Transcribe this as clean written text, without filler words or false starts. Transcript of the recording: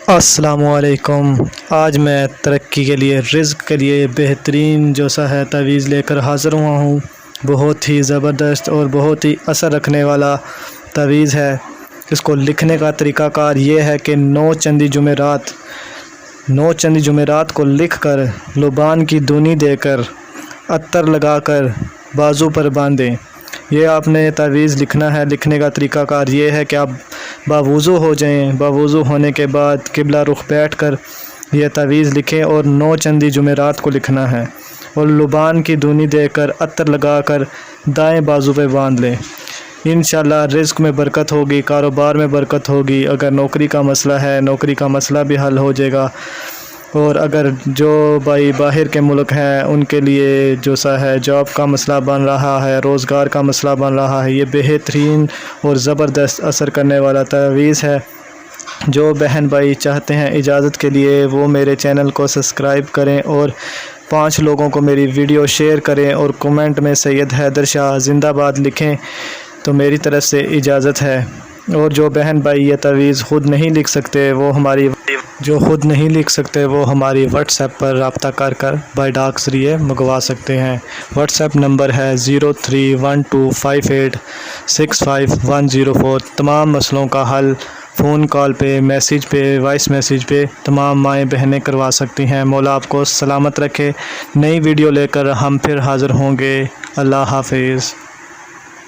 السلام علیکم۔ آج میں ترقی کے لیے، رزق کے لیے بہترین جو سا ہے تعویذ لے کر حاضر ہوا ہوں۔ بہت ہی زبردست اور بہت ہی اثر رکھنے والا تعویذ ہے۔ اس کو لکھنے کا طریقہ کار یہ ہے کہ 9 چندی جمعرات کو لکھ کر لبان کی دونی دے کر عطر لگا کر بازو پر باندھیں۔ یہ آپ نے تعویذ لکھنا ہے۔ لکھنے کا طریقہ کار یہ ہے کہ آپ باوضو ہو جائیں۔ باوضو ہونے کے بعد قبلہ رخ بیٹھ کر یہ تعویذ لکھیں اور 9 چندی جمعرات کو لکھنا ہے اور لبان کی دونی دے کر عطر لگا کر دائیں بازو پہ باندھ لیں۔ انشاءاللہ رزق میں برکت ہوگی، کاروبار میں برکت ہوگی۔ اگر نوکری کا مسئلہ ہے، نوکری کا مسئلہ بھی حل ہو جائے گا، اور اگر جو بھائی باہر کے ملک ہیں ان کے لیے جو سا ہے جاب کا مسئلہ بن رہا ہے، روزگار کا مسئلہ بن رہا ہے، یہ بہترین اور زبردست اثر کرنے والا تعویذ ہے۔ جو بہن بھائی چاہتے ہیں اجازت کے لیے وہ میرے چینل کو سبسکرائب کریں اور 5 لوگوں کو میری ویڈیو شیئر کریں اور کومنٹ میں سید حیدر شاہ زندہ باد لکھیں تو میری طرف سے اجازت ہے۔ اور جو بہن بھائی یہ تعویذ خود نہیں لکھ سکتے وہ ہماری واٹس ایپ پر رابطہ کر بائی ڈاک ذریعے منگوا سکتے ہیں۔ واٹس ایپ نمبر ہے 031258655104۔ تمام مسئلوں کا حل فون کال پہ، میسیج پہ، وائس میسیج پہ تمام مائیں بہنیں کروا سکتی ہیں۔ مولا آپ کو سلامت رکھے۔ نئی ویڈیو لے کر ہم پھر حاضر ہوں گے۔ اللہ حافظ۔